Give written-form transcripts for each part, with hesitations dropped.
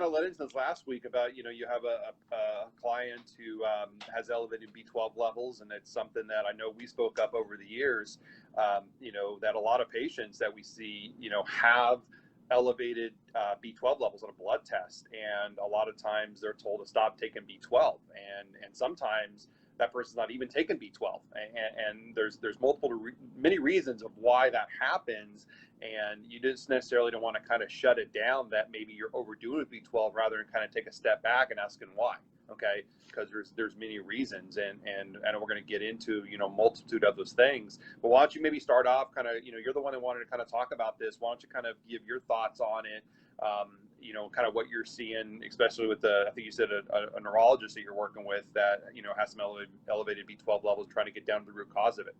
kind of led into this last week about, you have a client who has elevated B12 levels, and it's something that I know we spoke up over the years, that a lot of patients that we see, have elevated B12 levels on a blood test, and a lot of times they're told to stop taking B12, and sometimes that person's not even taking B12, and there's many reasons of why that happens, and you just necessarily don't want to kind of shut it down that maybe you're overdoing with B12, rather than kind of take a step back and asking why. Okay, because there's many reasons, and we're going to get into multitude of those things. But why don't you maybe start off kind of, you're the one that wanted to kind of talk about this. Why don't you kind of give your thoughts on it? Kind of what you're seeing, especially with I think you said a neurologist that you're working with that has some elevated B12 levels, trying to get down to the root cause of it.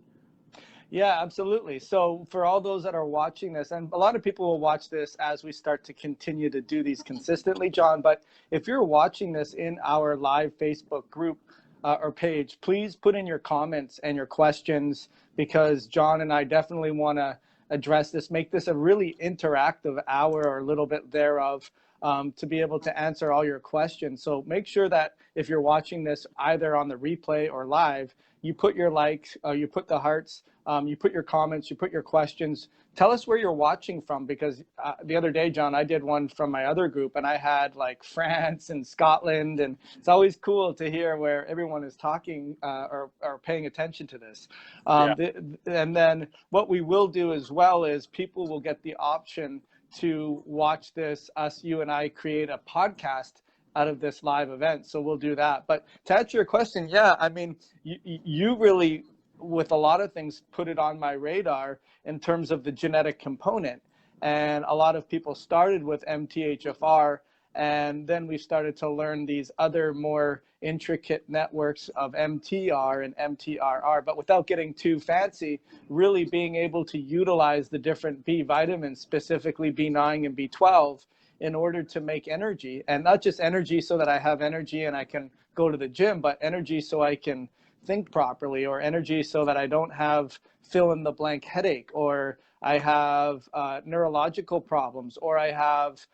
Yeah, absolutely. So for all those that are watching this, and a lot of people will watch this as we start to continue to do these consistently, John, but if you're watching this in our live Facebook group or page, please put in your comments and your questions, because John and I definitely want to address this, make this a really interactive hour or a little bit thereof, to be able to answer all your questions. So make sure that if you're watching this either on the replay or live, you put your likes, you put the hearts, you put your comments, you put your questions. Tell us where you're watching from, because the other day, John, I did one from my other group, and I had like France and Scotland, and it's always cool to hear where everyone is talking or paying attention to this. And then what we will do as well is people will get the option to watch this, you and I create a podcast out of this live event. So we'll do that. But to answer your question, yeah, I mean, you really, with a lot of things, put it on my radar in terms of the genetic component. And a lot of people started with MTHFR, and then we started to learn these other more intricate networks of MTR and MTRR, but without getting too fancy, really being able to utilize the different B vitamins, specifically B9 and B12, in order to make energy. And not just energy so that I have energy and I can go to the gym, but energy so I can think properly, or energy so that I don't have fill in the blank headache, or I have neurological problems, or I have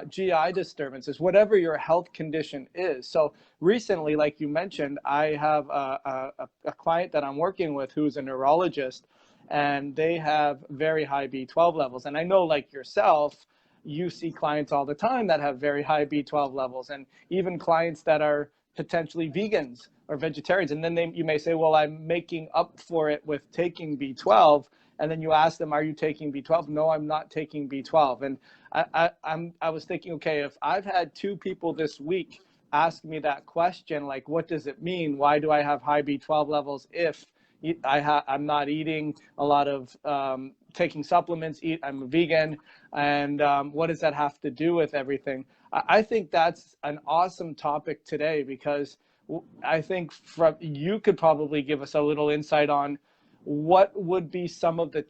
GI disturbances, whatever your health condition is. So recently, like you mentioned, I have a client that I'm working with who's a neurologist, and they have very high B12 levels. And I know, like yourself, you see clients all the time that have very high B12 levels, and even clients that are potentially vegans or vegetarians. And then you may say, well, I'm making up for it with taking B12. And then you ask them, are you taking B12? No, I'm not taking B12. And I was thinking, okay, if I've had 2 people this week ask me that question, like, what does it mean? Why do I have high B12 levels if I'm not eating a lot of taking supplements, I'm a vegan, and what does that have to do with everything? I think that's an awesome topic today, because I think you could probably give us a little insight on what would be some of the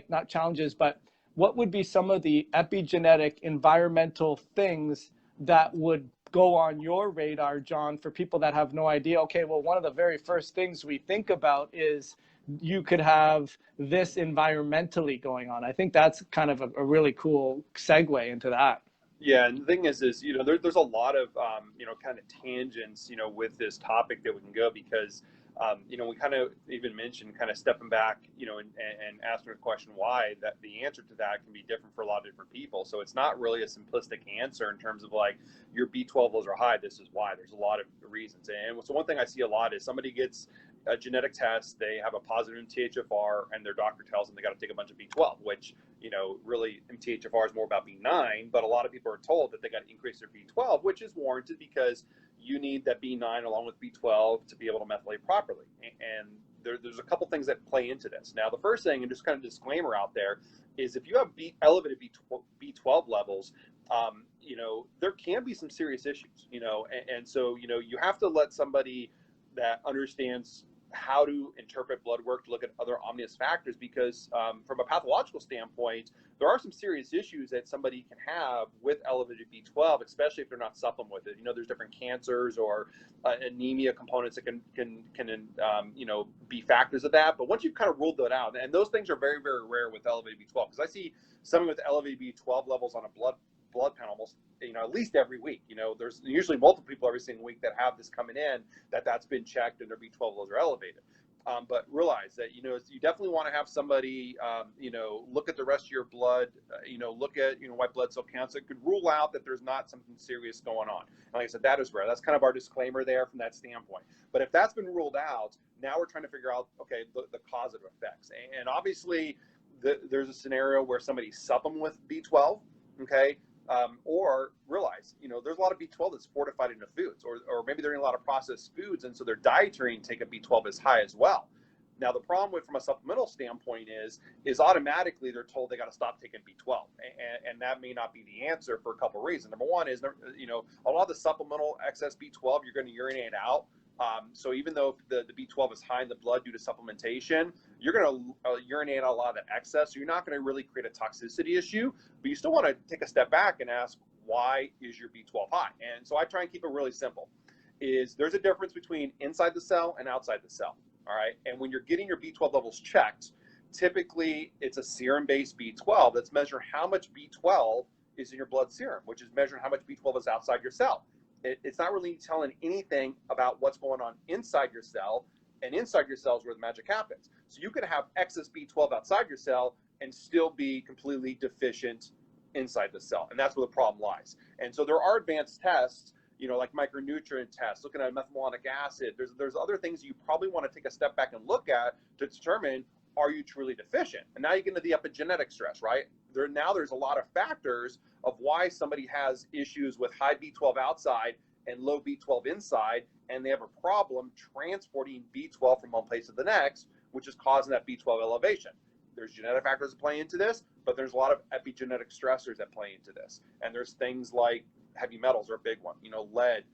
not challenges, but what would be some of the epigenetic environmental things that would go on your radar, John, for people that have no idea. Okay, well, one of the very first things we think about is you could have this environmentally going on. I think that's kind of a really cool segue into that. Yeah, and the thing is there's a lot of kind of tangents with this topic that we can go, because we kind of even mentioned kind of stepping back and asking the question why, that the answer to that can be different for a lot of different people. So it's not really a simplistic answer in terms of like your B12 levels are high, this is why. There's a lot of reasons. And so one thing I see a lot is somebody gets a genetic test, they have a positive MTHFR, and their doctor tells them they got to take a bunch of B12, which really MTHFR is more about B9, but a lot of people are told that they got to increase their B12, which is warranted because you need that B9 along with B12 to be able to methylate properly. And there's a couple things that play into this. Now, the first thing, and just kind of disclaimer out there, is if you have elevated B12 levels, there can be some serious issues, and so, you have to let somebody that understands how to interpret blood work to look at other ominous factors, because from a pathological standpoint, there are some serious issues that somebody can have with elevated B12, especially if they're not supplementing with it. There's different cancers or anemia components that can be factors of that. But once you've kind of ruled that out, and those things are very, very rare with elevated B12, because I see someone with elevated B12 levels on a blood blood panel almost, at least every week. There's usually multiple people every single week that have this coming in, that's been checked and their B12 levels are elevated. But realize that, you definitely want to have somebody, look at the rest of your blood, look at, white blood cell counts that could rule out that there's not something serious going on. And like I said, that is rare. That's kind of our disclaimer there from that standpoint. But if that's been ruled out, now we're trying to figure out, okay, the causative effects. And obviously, there's a scenario where somebody's supplementing with B12, okay? Or realize, there's a lot of B12 that's fortified into foods, or maybe they're eating a lot of processed foods, and so their dietary intake of B12 is high as well. Now, the problem with, from a supplemental standpoint is automatically they're told they got to stop taking B12, and that may not be the answer for a couple of reasons. Number one is, a lot of the supplemental excess B12 you're going to urinate out. So even though the B12 is high in the blood due to supplementation, you're going to urinate out a lot of the excess. So you're not going to really create a toxicity issue, but you still want to take a step back and ask, why is your B12 high? And so I try and keep it really simple. There's a difference between inside the cell and outside the cell. All right. And when you're getting your B12 levels checked, typically it's a serum-based B12 that's measuring how much B12 is in your blood serum, which is measuring how much B12 is outside your cell. It's not really telling anything about what's going on inside your cell, and inside your cell is where the magic happens. So you can have excess B12 outside your cell and still be completely deficient inside the cell, and that's where the problem lies. And so there are advanced tests, like micronutrient tests, looking at methylmalonic acid. There's other things you probably want to take a step back and look at to determine, are you truly deficient? And now you get into the epigenetic stress, right? There's a lot of factors of why somebody has issues with high B12 outside and low B12 inside, and they have a problem transporting B12 from one place to the next, which is causing that B12 elevation. There's genetic factors that play into this, but there's a lot of epigenetic stressors that play into this. And there's things like heavy metals are a big one, lead,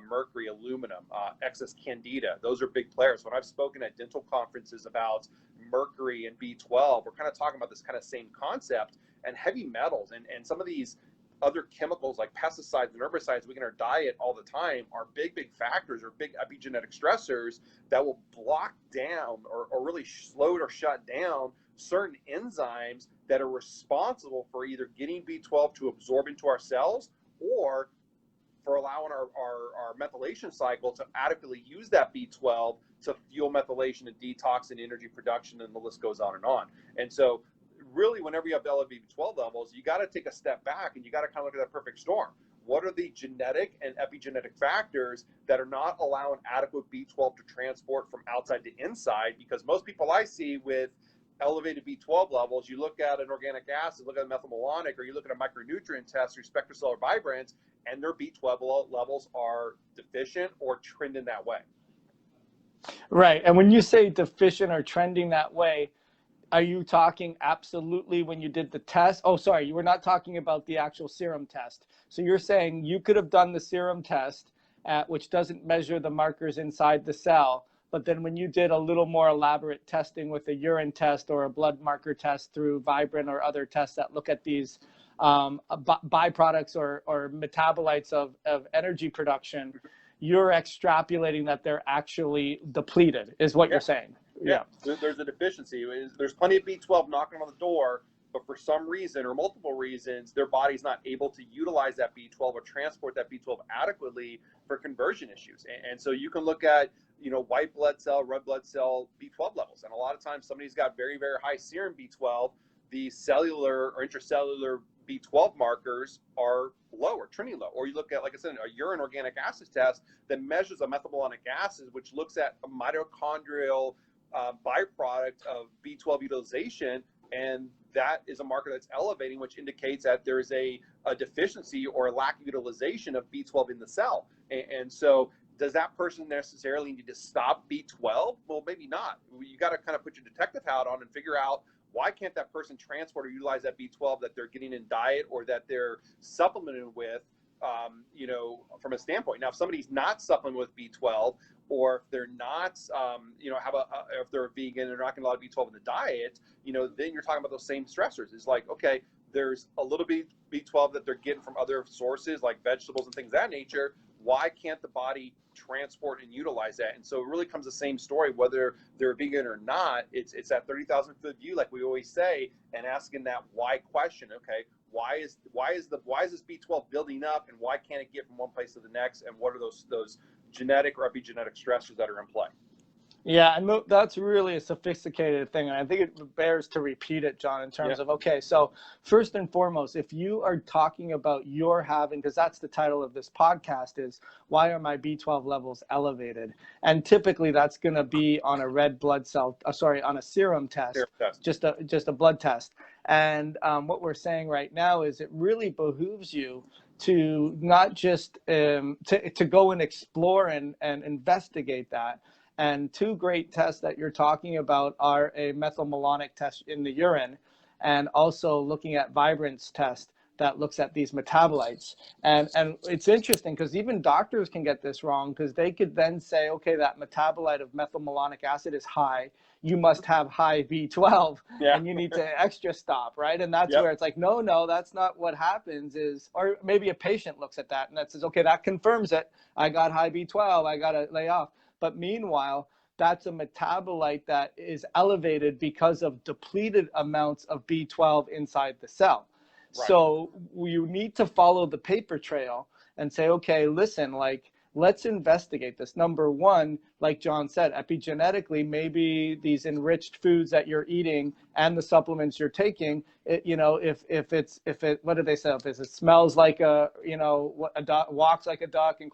mercury, aluminum, excess candida. Those are big players. When I've spoken at dental conferences about mercury and B12, we're kind of talking about this kind of same concept. And heavy metals and some of these other chemicals like pesticides and herbicides we get in our diet all the time are big factors or big epigenetic stressors that will block down or really slow or shut down certain enzymes that are responsible for either getting B12 to absorb into our cells or for allowing our methylation cycle to adequately use that B12 to fuel methylation and detox and energy production, and the list goes on and on. And so really, whenever you have elevated B12 levels, you got to take a step back and you got to kind of look at that perfect storm. What are the genetic and epigenetic factors that are not allowing adequate B12 to transport from outside to inside? Because most people I see with elevated B12 levels, you look at an organic acid, look at a methylmalonic, or you look at a micronutrient test or spectrocellular vibrance, and their B12 levels are deficient or trending that way. Right. And when you say deficient or trending that way, are you talking absolutely when you did the test? Oh, sorry, you were not talking about the actual serum test. So you're saying you could have done the serum test, which doesn't measure the markers inside the cell. But then when you did a little more elaborate testing with a urine test or a blood marker test through Vibrant or other tests that look at these byproducts or metabolites of energy production, you're extrapolating that they're actually depleted, is what you're saying. Yeah, there's a deficiency. There's plenty of B12 knocking on the door, but for some reason or multiple reasons, their body's not able to utilize that B12 or transport that B12 adequately for conversion issues. And so you can look at, white blood cell, red blood cell B12 levels. And a lot of times somebody's got very, very high serum B12, the cellular or intracellular B12 markers are low or trending low. Or you look at, like I said, a urine organic acid test that measures a methylmalonic acid, which looks at a mitochondrial byproduct of B12 utilization, and that is a marker that's elevating, which indicates that there is a deficiency or a lack of utilization of B12 in the cell. And so does that person necessarily need to stop B12? Well, maybe not. You got to kind of put your detective hat on and figure out, why can't that person transport or utilize that B12 that they're getting in diet or that they're supplemented with, from a standpoint. Now, if somebody's not supplementing with B12, or if they're not, if they're a vegan, they're not getting a lot of B12 in the diet, then you're talking about those same stressors. It's like, okay, there's a little bit B12 that they're getting from other sources like vegetables and things of that nature. Why can't the body transport and utilize that? And so it really comes the same story, whether they're vegan or not. It's that 30,000 foot view, like we always say, and asking that why question. Okay, why is this B12 building up, and why can't it get from one place to the next, and what are those genetic or epigenetic stressors that are in play? Yeah, and that's really a sophisticated thing. And I think it bears to repeat it, John, in terms of, okay, so first and foremost, if you are talking about your having, because that's the title of this podcast is, why are my B12 levels elevated? And typically that's going to be on a red blood cell, on a serum test, just a blood test. And what we're saying right now is it really behooves you to not just to go and explore and investigate that. And two great tests that you're talking about are a methylmalonic test in the urine, and also looking at Vibrance test that looks at these metabolites. And it's interesting because even doctors can get this wrong, because they could then say, okay, that metabolite of methylmalonic acid is high, you must have high B12, and you need to extra stop, right? And that's where it's like, no, that's not what happens. Is, or maybe a patient looks at that and that says, okay, that confirms it. I got high B12, I got to lay off. But meanwhile, that's a metabolite that is elevated because of depleted amounts of B12 inside the cell. Right. So you need to follow the paper trail and say, okay, listen, like, let's investigate this. Number one, like John said, epigenetically, maybe these enriched foods that you're eating and the supplements you're taking, if what did they say? If it smells like a duck, walks like a duck, and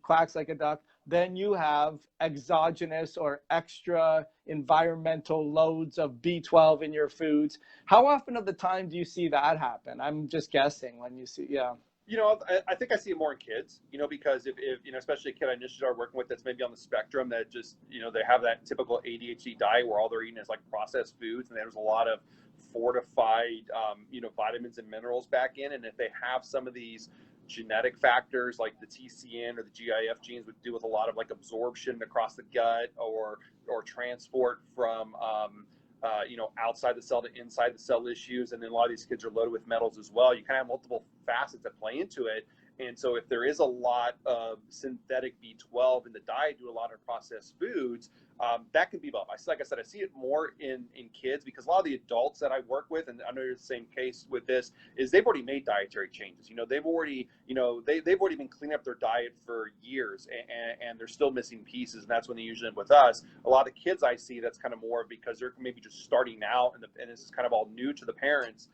quacks like a duck, then you have exogenous or extra environmental loads of B12 in your foods. How often of the time do you see that happen? I'm just guessing when you see, I think I see it more in kids, because if especially a kid I initially started working with that's maybe on the spectrum, that just, they have that typical ADHD diet where all they're eating is like processed foods, and there's a lot of fortified, vitamins and minerals back in. And if they have some of these genetic factors like the TCN or the GIF genes, would do with a lot of like absorption across the gut or transport from outside the cell to inside the cell issues. And then a lot of these kids are loaded with metals as well. You kind of have multiple facets that play into it. And so if there is a lot of synthetic B12 in the diet due to a lot of processed foods, that can be built. Like I said, I see it more in kids, because a lot of the adults that I work with, and I know you're the same case with this, is they've already made dietary changes. They've already, they've already been cleaning up their diet for years, and they're still missing pieces. And that's when they usually end with us. A lot of the kids I see, that's kind of more because they're maybe just starting out, and this is kind of all new to the parents.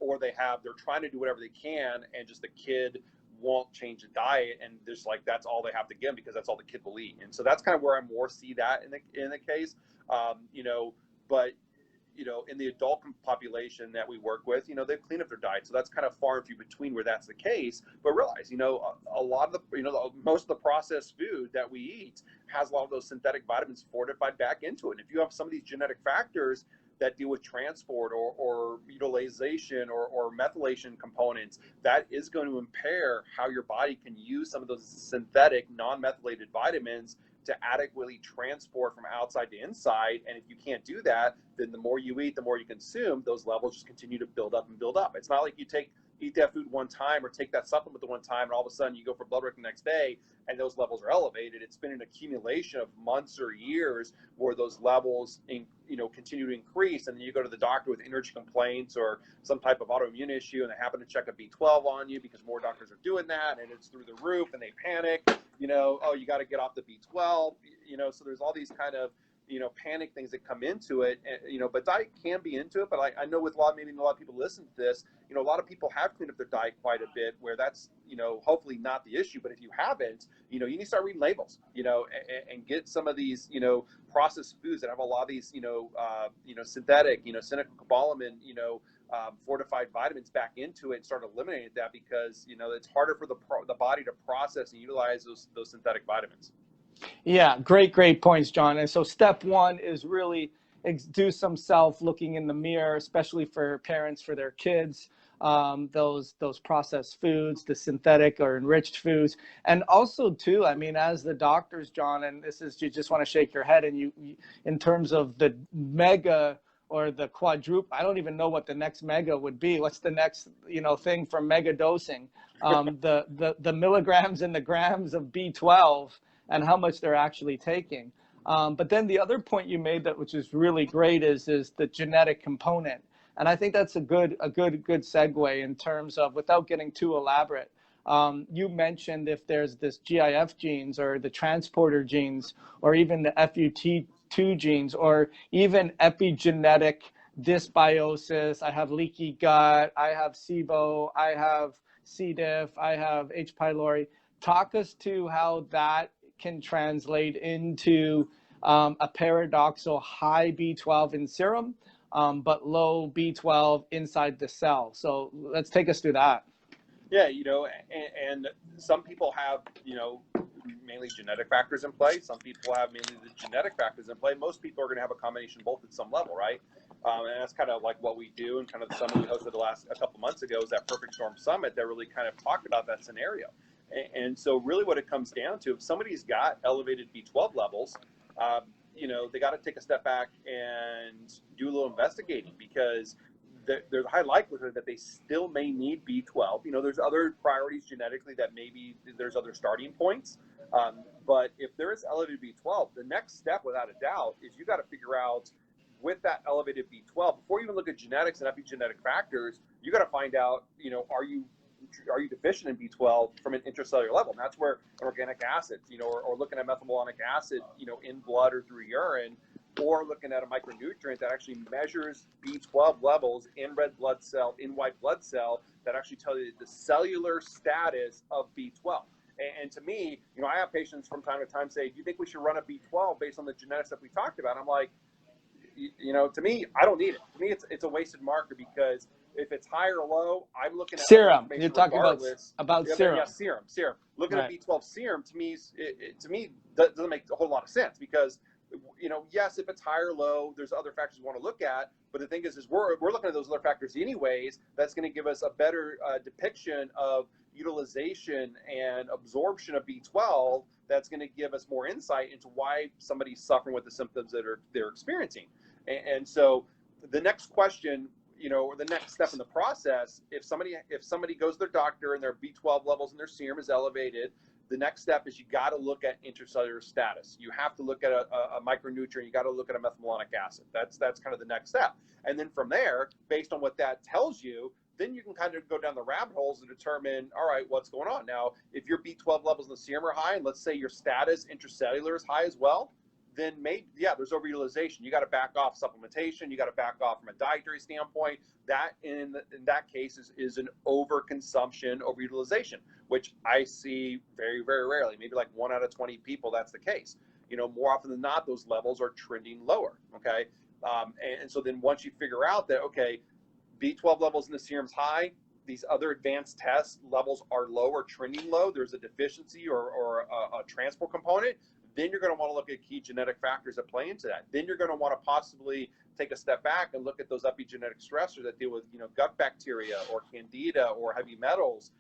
Or they're trying to do whatever they can, and just the kid won't change the diet, and just like that's all they have to give them because that's all the kid will eat. And so that's kind of where I more see that in the case. But in the adult population that we work with, they've cleaned up their diet, so that's kind of far and few between where that's the case. But realize, a lot of the, most of the processed food that we eat has a lot of those synthetic vitamins fortified back into it. And if you have some of these genetic factors that deal with transport or utilization or methylation components, that is going to impair how your body can use some of those synthetic non-methylated vitamins to adequately transport from outside to inside. And if you can't do that, then the more you eat, the more you consume, those levels just continue to build up and build up. It's not like you eat that food one time or take that supplement the one time, and all of a sudden you go for blood work the next day and those levels are elevated. It's been an accumulation of months or years where those levels continue to increase, and then you go to the doctor with energy complaints or some type of autoimmune issue, and they happen to check a B12 on you because more doctors are doing that, and it's through the roof, and they panic, oh, you got to get off the B12, so there's all these kind of panic things that come into it, but diet can be into it. But I know with a lot of people listen to this, a lot of people have cleaned up their diet quite a bit, where that's, hopefully not the issue. But if you haven't, you need to start reading labels, and get some of these, processed foods that have a lot of these, synthetic, cobalamin, fortified vitamins back into it, and start eliminating that, because, it's harder for the body to process and utilize those synthetic vitamins. Yeah, great points, John. And so step one is really do some self-looking in the mirror, especially for parents, for their kids, those processed foods, the synthetic or enriched foods. And also too, I mean, as the doctors, John, and this is, you just want to shake your head, and you in terms of the mega or the quadruple, I don't even know what the next mega would be. What's the next, thing from mega dosing? The milligrams and the grams of B12 and how much they're actually taking. But then the other point you made, that which is really great, is the genetic component. And I think that's a good segue in terms of, without getting too elaborate. You mentioned if there's this GIF genes or the transporter genes, or even the FUT2 genes, or even epigenetic dysbiosis. I have leaky gut, I have SIBO, I have C. diff, I have H. pylori. Talk us to how that can translate into a paradoxical high B12 in serum, but low B12 inside the cell. So let's take us through that. Yeah, and some people have, mainly genetic factors in play. Some people have mainly the genetic factors in play. Most people are going to have a combination of both at some level, right? And that's kind of like what we do, and kind of the summit we hosted a couple months ago is that Perfect Storm Summit that really kind of talked about that scenario. And so really what it comes down to, if somebody's got elevated B12 levels, they got to take a step back and do a little investigating, because there's a high likelihood that they still may need B12. There's other priorities genetically that maybe there's other starting points. But if there is elevated B12, the next step, without a doubt, is you got to figure out, with that elevated B12, before you even look at genetics and epigenetic factors, you got to find out, are you deficient in B12 from an intracellular level? And that's where an organic acid, or looking at methylmalonic acid, in blood or through urine, or looking at a micronutrient that actually measures B12 levels in red blood cell, in white blood cell, that actually tell you the cellular status of B12. And to me, I have patients from time to time say, do you think we should run a B12 based on the genetics that we talked about? I'm like, to me, I don't need it. To me, it's a wasted marker, because if it's high or low, I'm looking at serum. You're talking about serum. Yeah, serum. Looking at B12 serum, to me, doesn't make a whole lot of sense, because yes, if it's high or low, there's other factors we want to look at. But the thing is we're looking at those other factors anyways. That's going to give us a better depiction of utilization and absorption of B12. That's going to give us more insight into why somebody's suffering with the symptoms that they're experiencing. And so the next question, or the next step in the process, if somebody goes to their doctor and their B12 levels in their serum is elevated, the next step is you got to look at intracellular status. You have to look at a micronutrient. You got to look at a methylmalonic acid. That's kind of the next step. And then from there, based on what that tells you, then you can kind of go down the rabbit holes and determine, all right, what's going on? Now, if your B12 levels in the serum are high, and let's say your status intracellular is high as well, then maybe, there's overutilization. You got to back off supplementation. You got to back off from a dietary standpoint. That in that case is an overconsumption, overutilization, which I see very, very rarely. Maybe like 1 out of 20 people, that's the case. More often than not, those levels are trending lower. Okay, and so then once you figure out that, okay, B12 levels in the serum's high, these other advanced test levels are low or trending low, there's a deficiency or a transport component, then you're going to want to look at key genetic factors that play into that. Then you're going to want to possibly take a step back and look at those epigenetic stressors that deal with, gut bacteria or candida or heavy metals.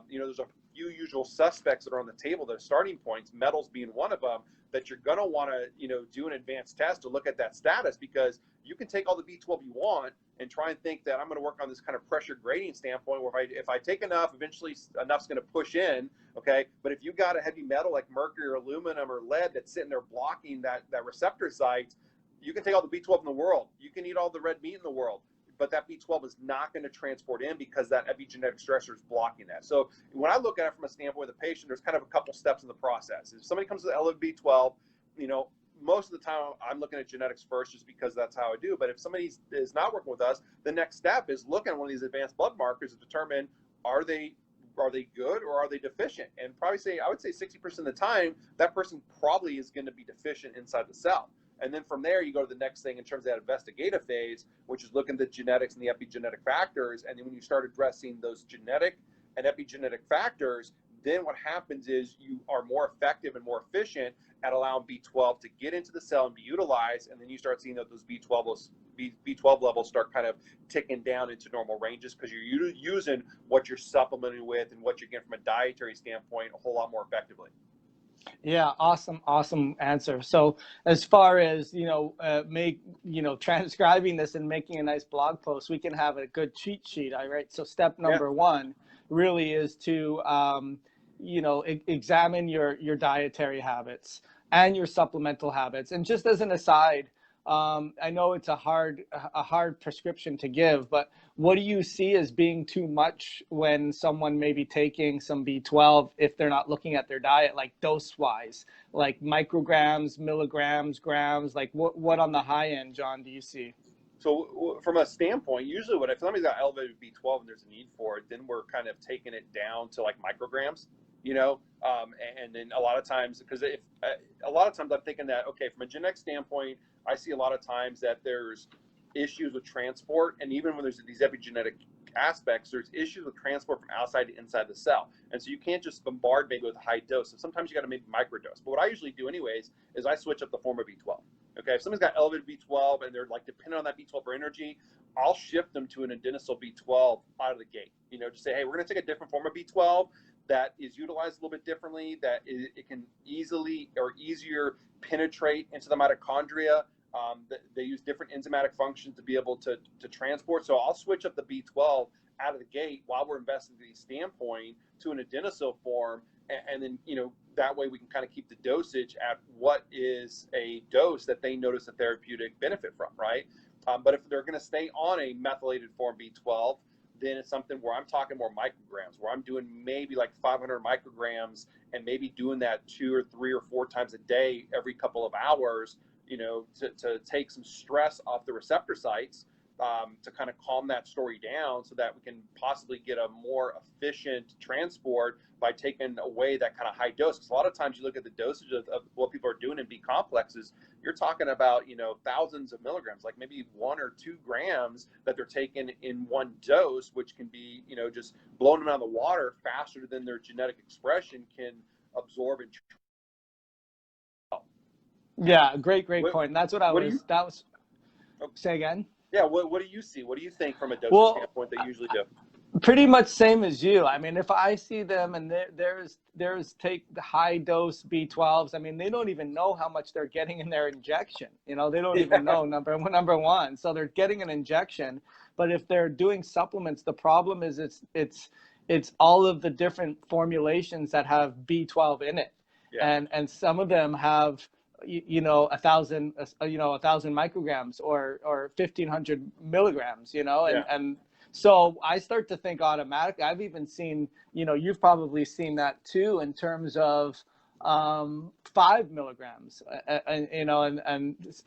There's a few usual suspects that are on the table that are starting points, metals being one of them, that you're going to want to, do an advanced test to look at that status, because you can take all the B12 you want and try and think that I'm going to work on this kind of pressure grading standpoint where if I take enough, eventually enough's going to push in, okay? But if you got a heavy metal like mercury or aluminum or lead that's sitting there blocking that receptor site, you can take all the B12 in the world. You can eat all the red meat in the world, but that B12 is not going to transport in because that epigenetic stressor is blocking that. So when I look at it from a standpoint of the patient, there's kind of a couple steps in the process. If somebody comes with elevated B12, most of the time I'm looking at genetics first, just because that's how I do. But if somebody is not working with us, the next step is looking at one of these advanced blood markers to determine, are they good or are they deficient? And I would say 60% of the time, that person probably is going to be deficient inside the cell. And then from there, you go to the next thing in terms of that investigative phase, which is looking at the genetics and the epigenetic factors. And then when you start addressing those genetic and epigenetic factors, then what happens is you are more effective and more efficient at allowing B12 to get into the cell and be utilized. And then you start seeing that those B12 levels start kind of ticking down into normal ranges, because you're using what you're supplementing with and what you're getting from a dietary standpoint a whole lot more effectively. Yeah, awesome answer. So as far as, transcribing this and making a nice blog post, we can have a good cheat sheet, all right? So step number one really is to, examine your dietary habits and your supplemental habits. And just as an aside, I know it's a hard prescription to give, but what do you see as being too much when someone may be taking some B12 if they're not looking at their diet, like dose wise, like micrograms, milligrams, grams, like what on the high end, John, do you see? So from a standpoint, usually if somebody's got elevated B12 and there's a need for it, then we're kind of taking it down to like micrograms, and then a lot of times, because if a lot of times I'm thinking that, okay, from a genetic standpoint, I see a lot of times that there's issues with transport, and even when there's these epigenetic aspects, there's issues with transport from outside to inside the cell, and so you can't just bombard maybe with a high dose. So sometimes you got to maybe microdose. But what I usually do anyways is I switch up the form of B12. Okay, if somebody's got elevated B12 and they're like dependent on that B12 for energy, I'll shift them to an adenosine B12 out of the gate. Just say, hey, we're going to take a different form of B12 that is utilized a little bit differently, that it can easily or easier penetrate into the mitochondria. They use different enzymatic functions to be able to transport. So I'll switch up the B12 out of the gate while we're investing the standpoint to an adenosine form, and then that way we can kind of keep the dosage at what is a dose that they notice a therapeutic benefit from, right? But if they're going to stay on a methylated form B12, then it's something where I'm talking more micrograms, where I'm doing maybe like 500 micrograms and maybe doing that 2 or 3 or 4 times a day every couple of hours, to take some stress off the receptor sites, to kind of calm that story down so that we can possibly get a more efficient transport by taking away that kind of high dose. Because a lot of times you look at the dosage of what people are doing in B complexes, you're talking about, thousands of milligrams, like maybe 1 or 2 grams that they're taking in one dose, which can be, just blowing them out of the water faster than their genetic expression can absorb and. Yeah, great point. And that's what what do you, say again. Yeah, what do you see? What do you think from a dosage standpoint they usually do? Pretty much same as you. I mean, if I see them and there's take the high dose B12s, I mean, they don't even know how much they're getting in their injection. They don't even know number one. So they're getting an injection, but if they're doing supplements, the problem is it's all of the different formulations that have B12 in it. Yeah. And some of them have 1,000 micrograms or 1,500 milligrams, and so I start to think automatically. I've even seen, you've probably seen that too, in terms of 5 milligrams,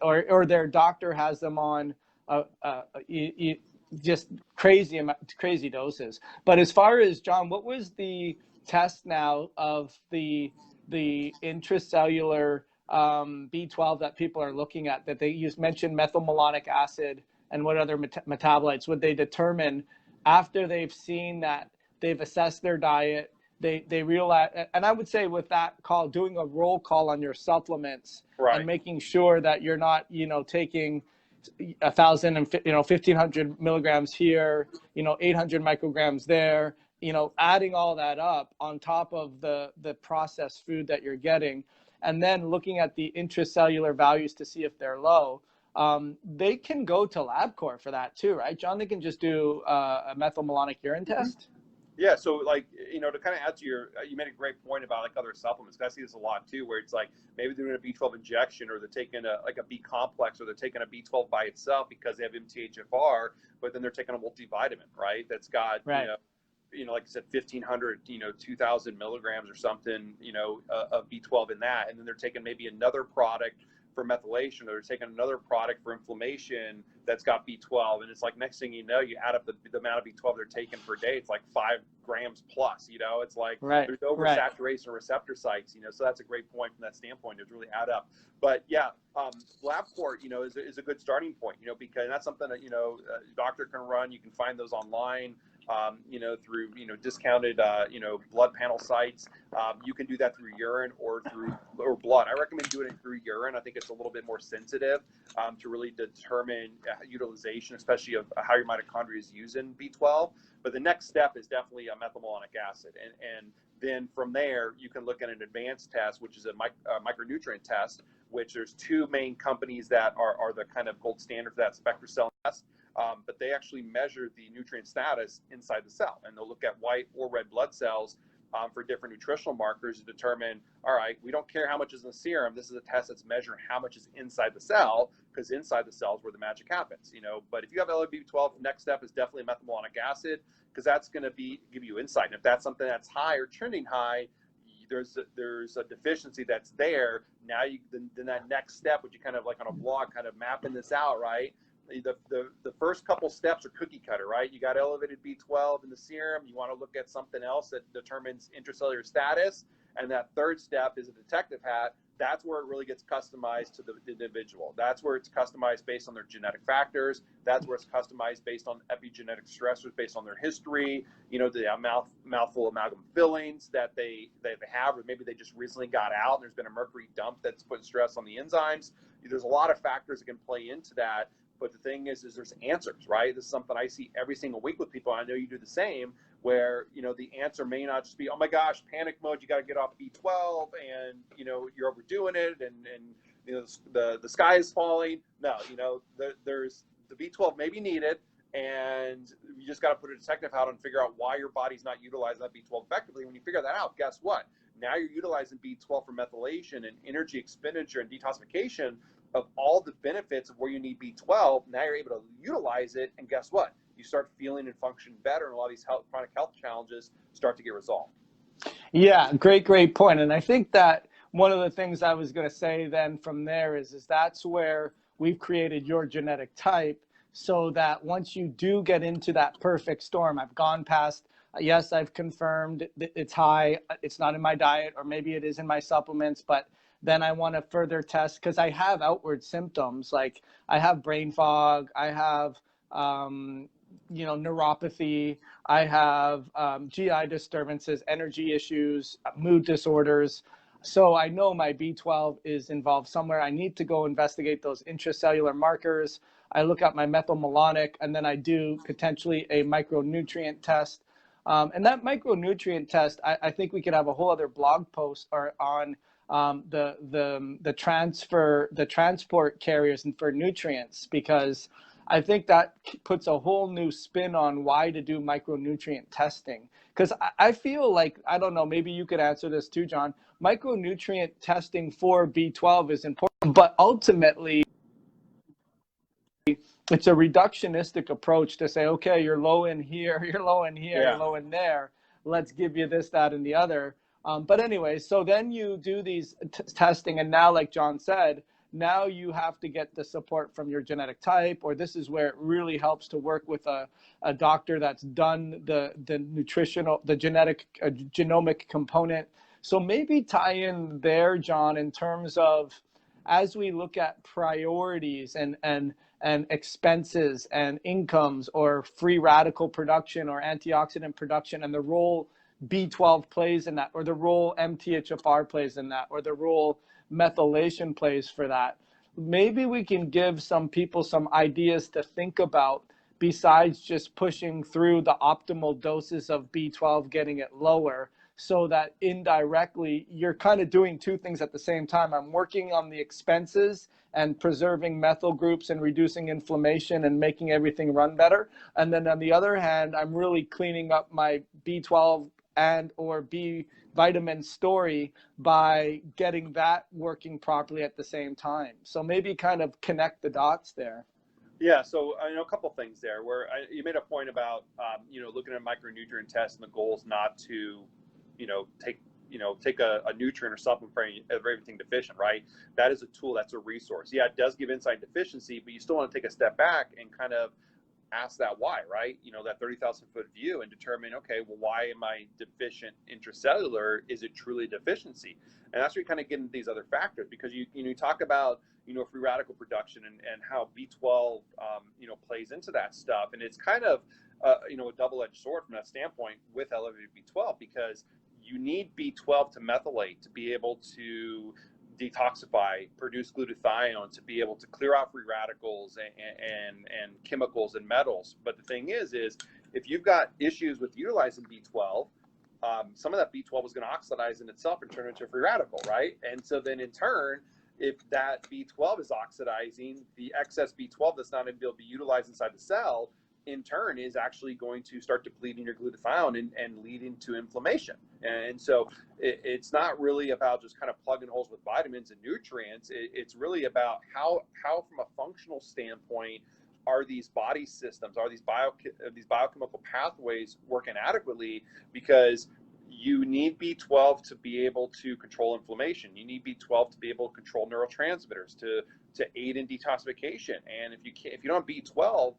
or their doctor has them on just crazy doses. But as far as, John, what was the test now of the intracellular B12 that people are looking at, that they mentioned methylmalonic acid, and what other metabolites would they determine after they've seen that, they've assessed their diet, they realize? And I would say with that call, doing a roll call on your supplements, right, and making sure that you're not taking 1,000 and 1,500 milligrams here, 800 micrograms there, adding all that up on top of the processed food that you're getting, and then looking at the intracellular values to see if they're low. They can go to LabCorp for that too, right, John? They can just do a methylmalonic urine test. Yeah, so to kind of add to you made a great point about like other supplements. I see this a lot too, where it's like maybe they're doing a B12 injection, or they're taking a B complex, or they're taking a B12 by itself because they have MTHFR, but then they're taking a multivitamin, right? That's got, right, like I said, 1,500, 2,000 milligrams or something, of B12 in that, and then they're taking maybe another product for methylation, or they're taking another product for inflammation that's got B12, and it's like next thing you know, you add up the amount of B12 they're taking per day, it's like 5 grams plus. It's like, right, there's oversaturation of receptor sites. So that's a great point from that standpoint. It really add up. But yeah, LabCorp, is a good starting point. Because that's something that a doctor can run. You can find those online. Through, discounted, blood panel sites. You can do that through urine or blood. I recommend doing it through urine. I think it's a little bit more sensitive to really determine utilization, especially of how your mitochondria is using B12. But the next step is definitely a methylmalonic acid. And then from there, you can look at an advanced test, which is a micronutrient test, which there's 2 main companies that are the kind of gold standard for that SpectraCell test. But they actually measure the nutrient status inside the cell, and they'll look at white or red blood cells for different nutritional markers to determine, all right, we don't care how much is in the serum. This is a test that's measuring how much is inside the cell, because inside the cell is where the magic happens, But if you have elevated B12, next step is definitely methylmalonic acid, because that's going to give you insight. And if that's something that's high or trending high, there's a deficiency that's there. Now then that next step, which you kind of like on a blog, kind of mapping this out, right? The first couple steps are cookie cutter, right? You got elevated B12 in the serum. You want to look at something else that determines intracellular status. And that third step is a detective hat. That's where it really gets customized to the individual. That's where it's customized based on their genetic factors. That's where it's customized based on epigenetic stressors, based on their history, the mouthful amalgam fillings that they have, or maybe they just recently got out and there's been a mercury dump that's putting stress on the enzymes. There's a lot of factors that can play into that. But the thing is there's answers, right? This is something I see every single week with people. I know you do the same, where, the answer may not just be, oh my gosh, panic mode, you got to get off B12 and, you're overdoing it and the sky is falling. No, there's the B12 may be needed, and you just got to put a detective hat on and figure out why your body's not utilizing that B12 effectively. When you figure that out, guess what? Now you're utilizing B12 for methylation and energy expenditure and detoxification of all the benefits of where you need B12. Now you're able to utilize it, and guess what? You start feeling and functioning better, and a lot of these chronic health challenges start to get resolved. Yeah, great point. And I think that one of the things I was going to say then from there is that's where we've created your genetic type, so that once you do get into that perfect storm, I've gone past, yes, I've confirmed it's high, it's not in my diet, or maybe it is in my supplements, but then I want to further test because I have outward symptoms, like I have brain fog, I have neuropathy, I have GI disturbances, energy issues, mood disorders. So I know my B12 is involved somewhere. I need to go investigate those intracellular markers. I look at my methylmalonic, and then I do potentially a micronutrient test. And that micronutrient test, I think we could have a whole other blog post on the transport carriers and for nutrients, because I think that puts a whole new spin on why to do micronutrient testing. Because I feel like, I don't know, maybe you could answer this too, John. Micronutrient testing for B12 is important, but ultimately it's a reductionistic approach to say, okay, you're low in here, you're low in here, you're low in there. Let's give you this, that, and the other. But anyway, so then you do these testing, and now, like John said, now you have to get the support from your genetic type, or this is where it really helps to work with a doctor that's done the genomic component. So maybe tie in there, John, in terms of, as we look at priorities and expenses and incomes, or free radical production or antioxidant production, and the role B12 plays in that, or the role MTHFR plays in that, or the role methylation plays for that. Maybe we can give some people some ideas to think about, besides just pushing through the optimal doses of B12, getting it lower, so that indirectly you're kind of doing two things at the same time. I'm working on the expenses and preserving methyl groups and reducing inflammation and making everything run better. And then on the other hand, I'm really cleaning up my B12 and or B vitamin story by getting that working properly at the same time. So maybe kind of connect the dots there. Yeah, so I know a couple things there where you made a point about looking at a micronutrient test, and the goal is not to take a nutrient or supplement for everything deficient, right? That is a tool, that's a resource. Yeah, it does give insight and deficiency, but you still want to take a step back and kind of ask that why, right? That 30,000 foot view, and determine, okay, well, why am I deficient intracellular? Is it truly deficiency? And that's where you kind of get into these other factors, because you talk about free radical production and how B12 plays into that stuff, and it's kind of a double-edged sword from that standpoint with elevated B12, because you need B12 to methylate, to be able to detoxify, produce glutathione, to be able to clear out free radicals and chemicals and metals. But the thing is if you've got issues with utilizing B12, some of that B12 is going to oxidize in itself and turn into a free radical, right? And so then in turn, if that B12 is oxidizing, the excess B12 that's not able to be utilized inside the cell in turn is actually going to start depleting your glutathione and leading to inflammation. And so it's not really about just kind of plugging holes with vitamins and nutrients. It's really about how from a functional standpoint are these body systems, are these biochemical pathways working adequately, because you need B12 to be able to control inflammation. You need B12 to be able to control neurotransmitters to aid in detoxification. And if you don't have B12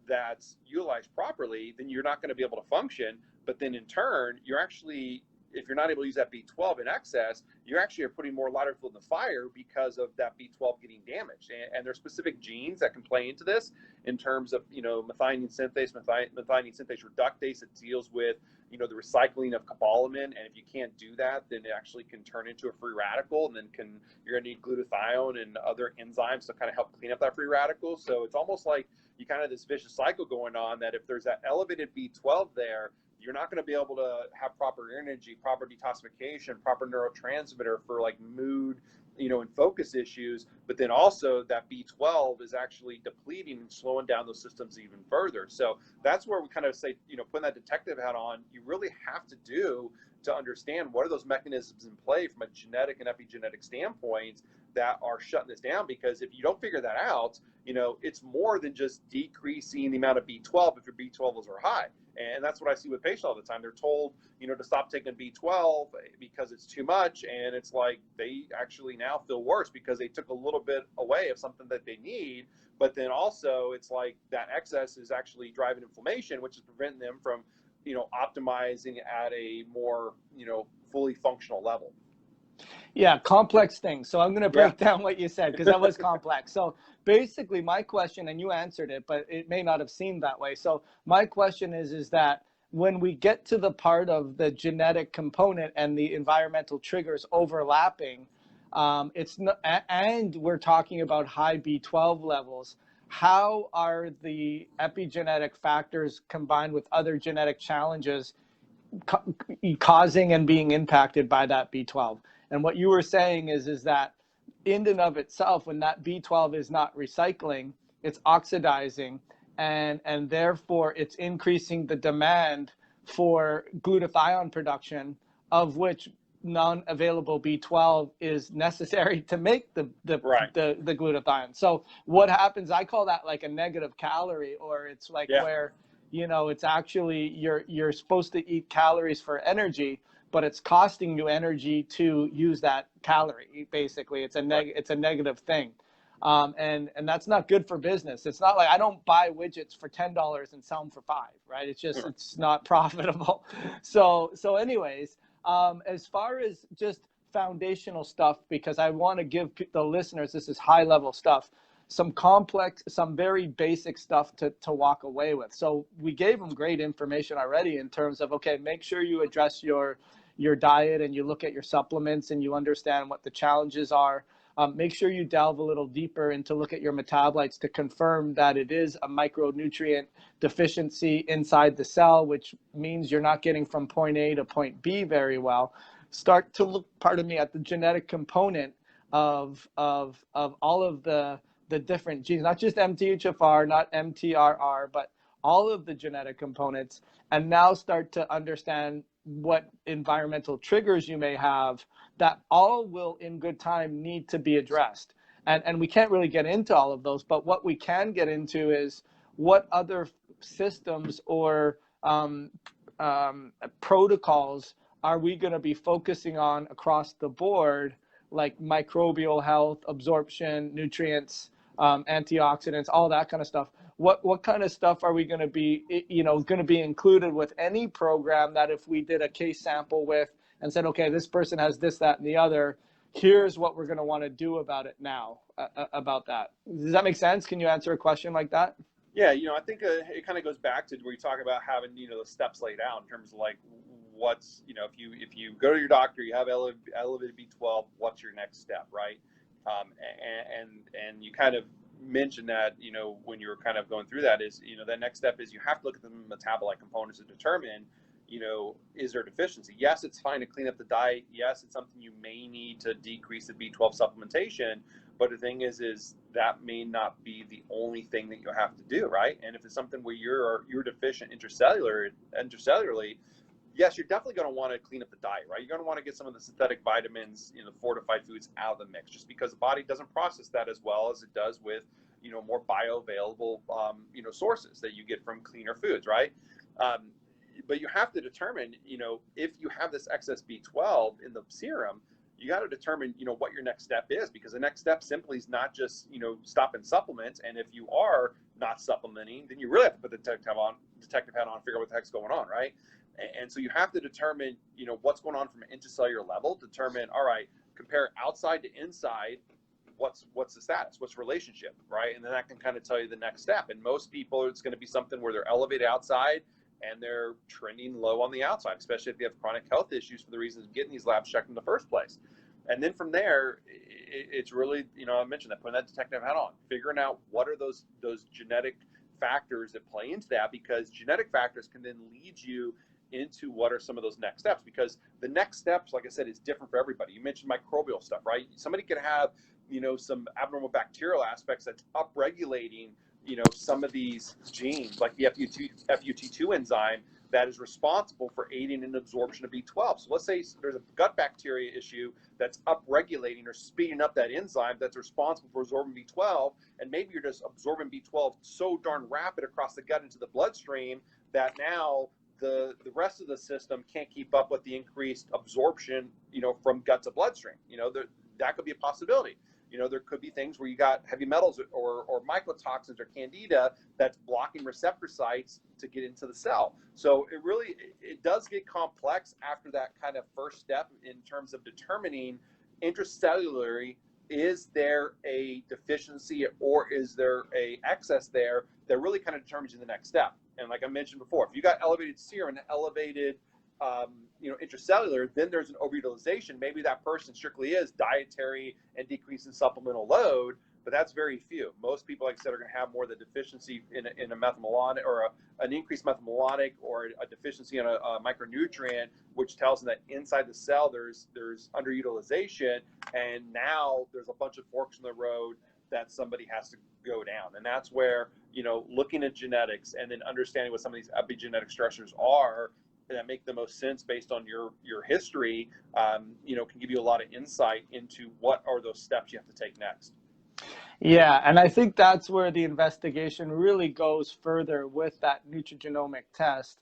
that's utilized properly, then you're not going to be able to function. But then in turn, you're actually, if you're not able to use that B12 in excess, you actually are putting more lighter fuel in the fire because of that B12 getting damaged. And there's specific genes that can play into this in terms of, methionine synthase reductase that deals with, the recycling of cobalamin. And if you can't do that, then it actually can turn into a free radical, and then you're going to need glutathione and other enzymes to kind of help clean up that free radical. So it's almost like you kind of this vicious cycle going on, that if there's that elevated B12 there, you're not going to be able to have proper energy, proper detoxification, proper neurotransmitter for like mood, and focus issues. But then also that B12 is actually depleting and slowing down those systems even further. So that's where we kind of say, putting that detective hat on, you really have to understand what are those mechanisms in play from a genetic and epigenetic standpoint that are shutting this down. Because if you don't figure that out, it's more than just decreasing the amount of B12 if your B12 levels are high. And that's what I see with patients all the time. They're told, to stop taking B12 because it's too much. And it's like they actually now feel worse because they took a little bit away of something that they need. But then also it's like that excess is actually driving inflammation, which is preventing them from, optimizing at a more, fully functional level. Yeah, complex things. So I'm going to break down what you said, because that was complex. So basically my question, and you answered it, but it may not have seemed that way. So my question is that when we get to the part of the genetic component and the environmental triggers overlapping, it's not, and we're talking about high B12 levels, how are the epigenetic factors combined with other genetic challenges causing and being impacted by that B12? And what you were saying is that in and of itself, when that B12 is not recycling, it's oxidizing, and therefore it's increasing the demand for glutathione production, of which non-available B12 is necessary to make the glutathione. So what happens, I call that like a negative calorie, or it's like where, it's actually you're supposed to eat calories for energy, but it's costing you energy to use that calorie. Basically, it's a negative thing. And that's not good for business. It's not like I don't buy widgets for $10 and sell them for $5, right? It's just, it's not profitable. So anyways, as far as just foundational stuff, because I want to give the listeners, this is high level stuff, some complex, some very basic stuff to walk away with. So we gave them great information already in terms of, okay, make sure you address your diet and you look at your supplements and you understand what the challenges are. Make sure you delve a little deeper into look at your metabolites to confirm that it is a micronutrient deficiency inside the cell, which means you're not getting from point A to point B very well. Start to look, at the genetic component of all of the different genes, not just MTHFR, not MTRR, but all of the genetic components, and now start to understand what environmental triggers you may have that all will in good time need to be addressed. And we can't really get into all of those, but what we can get into is what other systems or protocols are we going to be focusing on across the board, like microbial health, absorption, nutrients, antioxidants, all that kind of stuff. What kind of stuff are we going to be, included with any program that if we did a case sample with and said, okay, this person has this, that, and the other, here's what we're going to want to do about it now, about that. Does that make sense? Can you answer a question like that? Yeah, I think it kind of goes back to where you talk about having, the steps laid out in terms of like what's, if you go to your doctor, you have elevated B12, what's your next step, right? And you kind of mentioned that, when you were kind of going through that is, the next step is you have to look at the metabolite components to determine, is there a deficiency? Yes, it's fine to clean up the diet. Yes, it's something you may need to decrease the B12 supplementation, But the thing is that may not be the only thing that you have to do, right? And if it's something where you're deficient intracellularly, yes, you're definitely going to want to clean up the diet, right? You're going to want to get some of the synthetic vitamins, fortified foods out of the mix, just because the body doesn't process that as well as it does with, more bioavailable, sources that you get from cleaner foods, right? But you have to determine, if you have this excess B12 in the serum, you got to determine, what your next step is, because the next step simply is not just, stopping supplements. And if you are not supplementing, then you really have to put the detective hat on, figure out what the heck's going on, right? And so you have to determine, what's going on from an intracellular level, determine, all right, compare outside to inside, what's the status, what's the relationship, right? And then that can kind of tell you the next step. And most people, it's going to be something where they're elevated outside and they're trending low on the outside, especially if you have chronic health issues for the reasons of getting these labs checked in the first place. And then from there, it's really, I mentioned that, putting that detective hat on, figuring out what are those genetic factors that play into that, because genetic factors can then lead you into what are some of those next steps, because the next steps, like I said, is different for everybody. You mentioned microbial stuff, right? Somebody could have, some abnormal bacterial aspects that's upregulating, some of these genes, like the FUT2 enzyme that is responsible for aiding in absorption of B12. So let's say there's a gut bacteria issue that's upregulating or speeding up that enzyme that's responsible for absorbing B12, and maybe you're just absorbing B12 so darn rapid across the gut into the bloodstream that now the rest of the system can't keep up with the increased absorption, from gut to bloodstream. That could be a possibility. There could be things where you got heavy metals or mycotoxins or candida that's blocking receptor sites to get into the cell. So it does get complex after that kind of first step in terms of determining intracellularly, is there a deficiency or is there a excess there that really kind of determines the next step. And like I mentioned before, if you got elevated serum and elevated intracellular, then there's an overutilization. Maybe that person strictly is dietary and decrease in supplemental load, but that's very few. Most people, like I said, are going to have more of the deficiency in a methylmalonic or an increased methylmalonic, or a deficiency in a micronutrient, which tells them that inside the cell there's underutilization, and now there's a bunch of forks in the road that somebody has to go down. And that's where, looking at genetics and then understanding what some of these epigenetic stressors are that make the most sense based on your history, can give you a lot of insight into what are those steps you have to take next. Yeah, and I think that's where the investigation really goes further with that nutrigenomic test,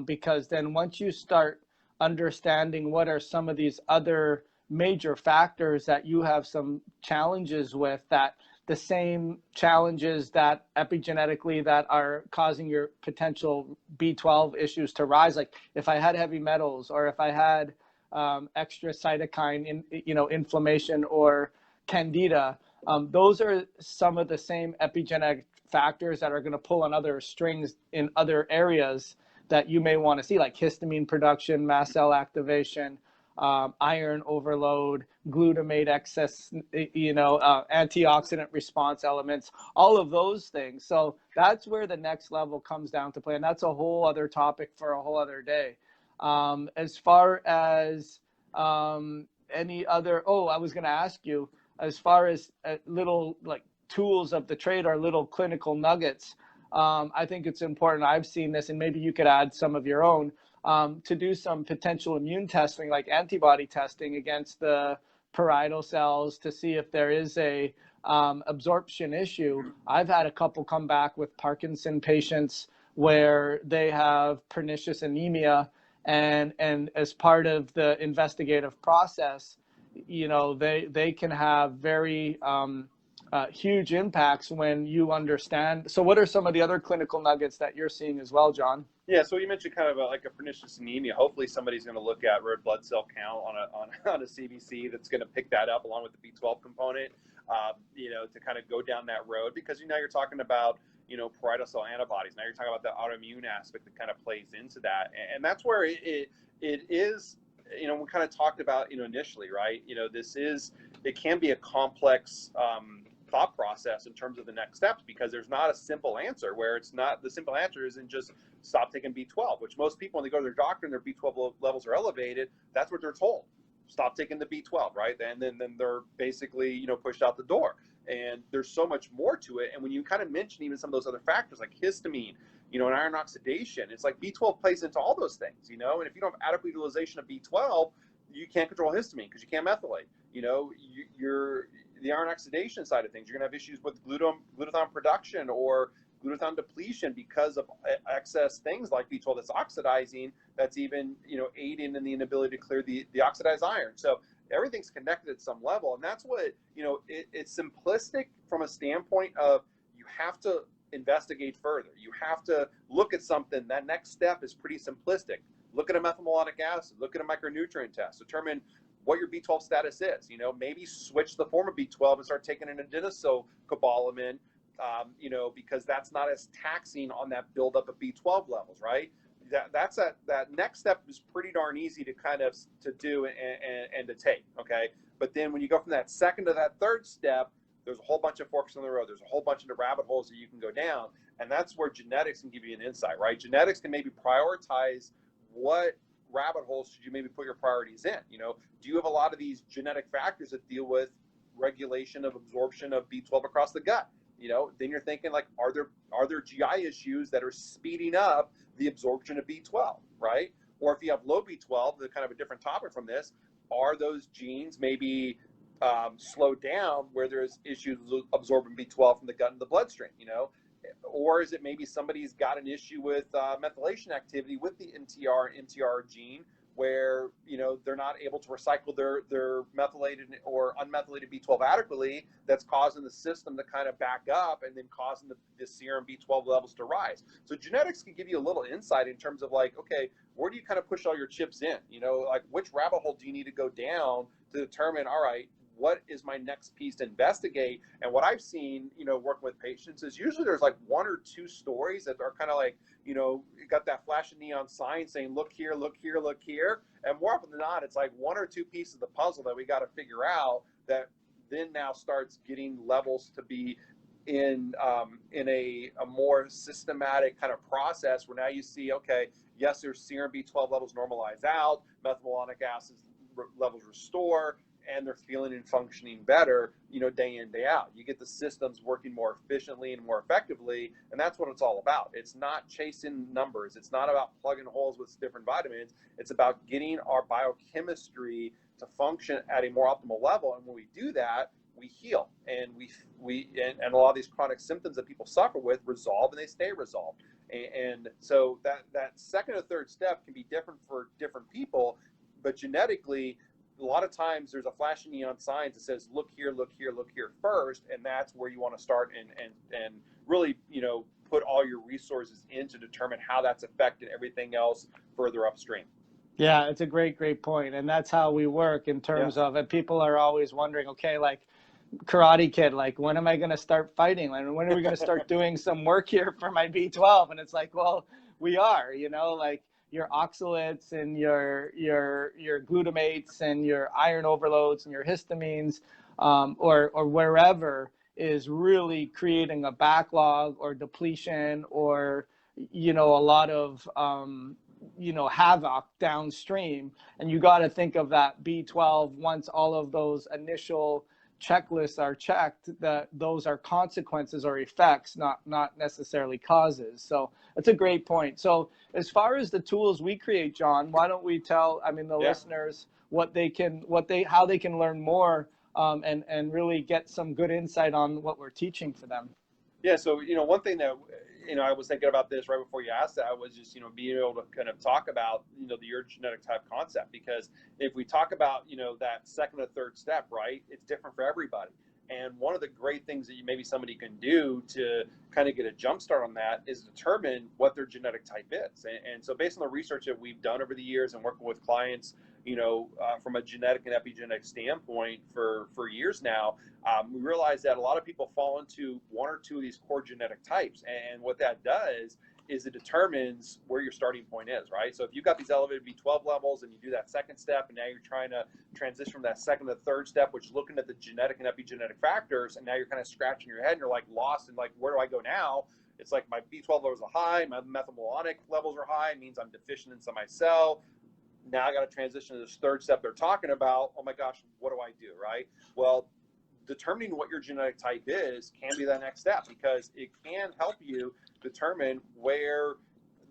because then once you start understanding what are some of these other major factors that you have some challenges with, that the same challenges that epigenetically that are causing your potential B12 issues to rise, like if I had heavy metals, or if I had extra cytokine inflammation or candida, those are some of the same epigenetic factors that are going to pull on other strings in other areas that you may want to see, like histamine production, mast cell activation, iron overload, glutamate excess, antioxidant response elements, all of those things. So that's where the next level comes down to play. And that's a whole other topic for a whole other day. As far as any other, I was going to ask you, as far as little like tools of the trade or little clinical nuggets, I think it's important. I've seen this, and maybe you could add some of your own, to do some potential immune testing, like antibody testing against the parietal cells to see if there is a absorption issue. I've had a couple come back with Parkinson patients where they have pernicious anemia, and as part of the investigative process, they can have very huge impacts when you understand. So what are some of the other clinical nuggets that you're seeing as well, John? Yeah, so you mentioned kind of like a pernicious anemia. Hopefully somebody's going to look at red blood cell count on a CBC that's going to pick that up along with the B12 component, to kind of go down that road, because now you're talking about, parietal cell antibodies. Now you're talking about the autoimmune aspect that kind of plays into that. And that's where it is, we kind of talked about, initially, right? It can be a complex thought process in terms of the next steps, because there's not a simple answer, where it's not, the simple answer isn't just stop taking B12, which most people, when they go to their doctor and their B12 levels are elevated, that's what they're told. stop taking the B12, right? And then they're basically, you know, pushed out the door. And there's so much more to it. And when you kind of mention even some of those other factors like histamine, you know, and iron oxidation, it's like B12 plays into all those things, you know. And if you don't have adequate utilization of B12, you can't control histamine because you can't methylate. You know, you're the iron oxidation side of things. You're gonna have issues with glutathione production or glutathione depletion because of excess things like B12 that's oxidizing. That's even, you know, aiding in the inability to clear the oxidized iron. So everything's connected at some level, and that's what, you know, it's simplistic from a standpoint of you have to investigate further. You have to look at something. That next step is pretty simplistic. Look at a methylmalonic acid, look at a micronutrient test, determine what your B12 status is. You know, maybe switch the form of B12 and start taking an adenosylcobalamin, you know, because that's not as taxing on that buildup of B12 levels, right? That next step is pretty darn easy to kind of to do and to take, okay? But then when you go from that second to that third step, there's a whole bunch of forks in the road. There's a whole bunch of rabbit holes that you can go down, and that's where genetics can give you an insight, right? Genetics can maybe prioritize what rabbit holes should you maybe put your priorities in. You know, do you have a lot of these genetic factors that deal with regulation of absorption of B12 across the gut? You know, then you're thinking like, are there GI issues that are speeding up the absorption of B12, right? Or if you have low B12, the kind of a different topic from this, are those genes maybe slowed down where there's issues absorbing B12 from the gut and the bloodstream, you know? Or is it maybe somebody's got an issue with methylation activity with the MTR gene, where, you know, they're not able to recycle their methylated or unmethylated B12 adequately. That's causing the system to kind of back up and then causing the serum B12 levels to rise. So genetics can give you a little insight in terms of like, okay, where do you kind of push all your chips in? You know, like which rabbit hole do you need to go down to determine, all right, what is my next piece to investigate? And what I've seen, you know, working with patients is usually there's like one or two stories that are kind of like, you know, you got that flashing neon sign saying, look here, look here, look here. And more often than not, it's like one or two pieces of the puzzle that we got to figure out that then now starts getting levels to be in a more systematic kind of process where now you see, okay, yes, there's serum B12 levels normalize out, methylmalonic acid levels restore, and they're feeling and functioning better, you know, day in, day out. You get the systems working more efficiently and more effectively, and that's what it's all about. It's not chasing numbers. It's not about plugging holes with different vitamins. It's about getting our biochemistry to function at a more optimal level, and when we do that, we heal, and and a lot of these chronic symptoms that people suffer with resolve, and they stay resolved. And so that second or third step can be different for different people, but genetically, a lot of times there's a flashing neon sign that says, look here, look here, look here first. And that's where you want to start and really, you know, put all your resources in to determine how that's affecting everything else further upstream. Yeah, it's a great point. And that's how we work in terms of, and people are always wondering, okay, like Karate Kid, like when am I going to start fighting? Like when are we going to start doing some work here for my B12? And it's like, well, we are, you know, like your oxalates and your glutamates and your iron overloads and your histamines, or wherever is really creating a backlog or depletion or, you know, a lot of, you know, havoc downstream. And you got to think of that B12 once all of those initial checklists are checked, that those are consequences or effects, not necessarily causes. So that's a great point. So as far as the tools we create, John, why don't we tell, I mean, the listeners how they can learn more, and really get some good insight on what we're teaching for them. Yeah. So, you know, one thing that, you know, I was thinking about this right before you asked that was just, you know, being able to kind of talk about, you know, your genetic type concept, because if we talk about, you know, that second or third step, right, it's different for everybody. And one of the great things that maybe somebody can do to kind of get a jump start on that is determine what their genetic type is. And so based on the research that we've done over the years and working with clients, you know, from a genetic and epigenetic standpoint for years now, we realize that a lot of people fall into one or two of these core genetic types. And what that does is it determines where your starting point is, right? So if you've got these elevated B12 levels and you do that second step, and now you're trying to transition from that second to the third step, which is looking at the genetic and epigenetic factors, and now you're kind of scratching your head and you're like lost and like, where do I go now? It's like my B12 levels are high, my methylmalonic levels are high, it means I'm deficient in some of my cell. now I got to transition to this third step they're talking about. Oh my gosh, what do I do, right? Well, determining what your genetic type is can be that next step, because it can help you determine where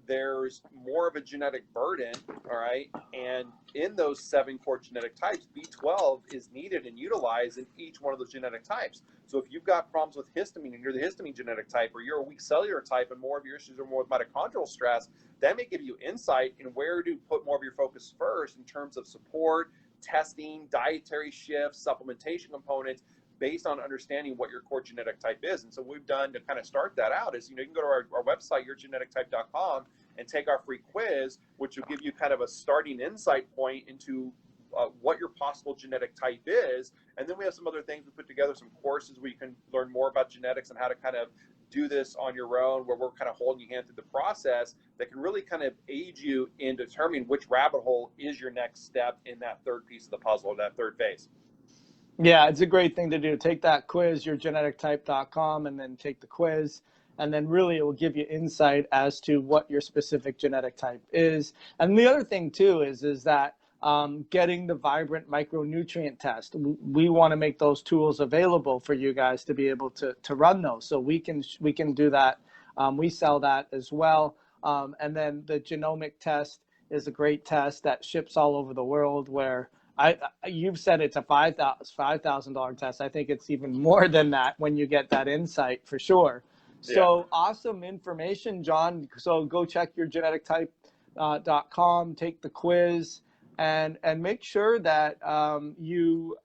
there's more of a genetic burden, all right? And in those 7 core genetic types, B12 is needed and utilized in each one of those genetic types. So if you've got problems with histamine and you're the histamine genetic type, or you're a weak cellular type and more of your issues are more with mitochondrial stress, that may give you insight in where to put more of your focus first in terms of support, testing, dietary shifts, supplementation components, based on understanding what your core genetic type is. And so what we've done to kind of start that out is, you can go to our website, yourgenetictype.com, and take our free quiz, which will give you kind of a starting insight point into what your possible genetic type is. And then we have some other things we put together, some courses where you can learn more about genetics and how to kind of do this on your own, where we're kind of holding your hand through the process that can really kind of aid you in determining which rabbit hole is your next step in that third piece of the puzzle, or that third phase. Yeah, it's a great thing to do. Take that quiz, yourgenetictype.com, and then take the quiz. And then really it will give you insight as to what your specific genetic type is. And the other thing too is that getting the Vibrant micronutrient test, we want to make those tools available for you guys to be able to run those. So we can do that. We sell that as well. And then the genomic test is a great test that ships all over the world, where you've said it's a $5,000 test. I think it's even more than that when you get that insight, for sure. So awesome information, John. So go check yourgenetictype.com, take the quiz, and make sure that you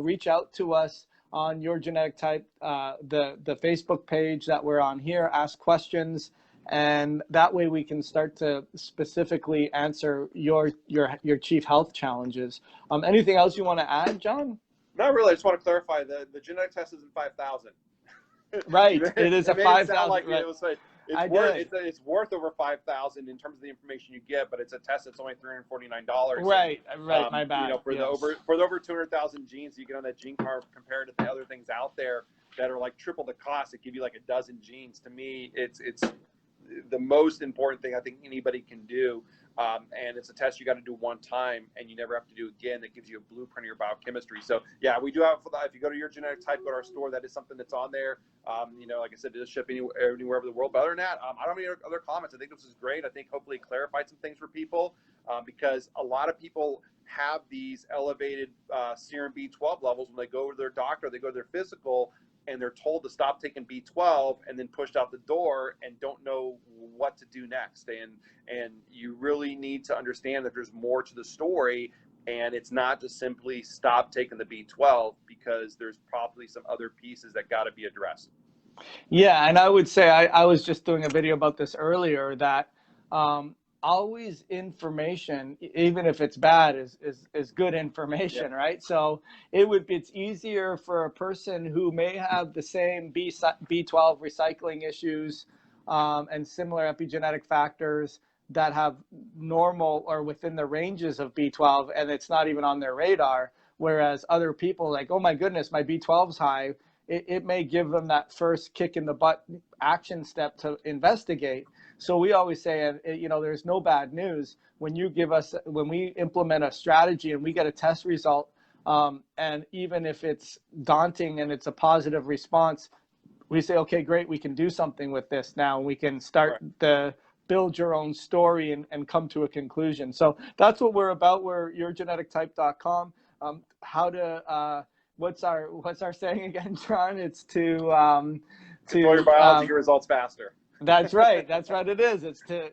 reach out to us on Your Genetic Type, the Facebook page that we're on here. Ask questions. And that way we can start to specifically answer your chief health challenges. Anything else you want to add, John? Not really. I just want to clarify the genetic test isn't 5,000. Right. It is a 5,000. Like right. It's worth over 5,000 in terms of the information you get, but it's a test that's only $349. Right. Right. My bad. For the over 200,000 genes you get on that gene card, compared to the other things out there that are like triple the cost, that give you like a dozen genes. To me, it's the most important thing I think anybody can do. And it's a test you got to do one time and you never have to do again. That gives you a blueprint of your biochemistry. So yeah, we do have, if you go to Your Genetic Type, go to our store, that is something that's on there. Like I said, it does ship anywhere over the world. But other than that, I don't have any other comments. I think this is great. I think hopefully it clarified some things for people, because a lot of people have these elevated serum B12 levels when they go to their doctor, they go to their physical, and they're told to stop taking B12 and then pushed out the door and don't know what to do next. And you really need to understand that there's more to the story, and it's not just simply stop taking the B12, because there's probably some other pieces that got to be addressed. Yeah, and I would say, I was just doing a video about this earlier, that always information, even if it's bad, is good information, right? So it's easier for a person who may have the same B12 recycling issues and similar epigenetic factors that have normal or within the ranges of B12, and it's not even on their radar. Whereas other people, like, oh my goodness, my B12's high. It may give them that first kick in the butt action step to investigate. So we always say, there's no bad news when we implement a strategy and we get a test result, and even if it's daunting and it's a positive response, we say, okay, great, we can do something with this now. We can start to build your own story and come to a conclusion. So that's what we're about. We're yourgenetictype.com. What's our saying again, John? It's to control your biology, get results faster. That's right. That's what it is. It's to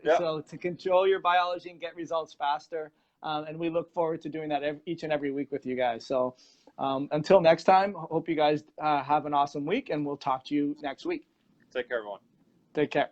control your biology and get results faster. And we look forward to doing that each and every week with you guys. So until next time, hope you guys have an awesome week, and we'll talk to you next week. Take care, everyone. Take care.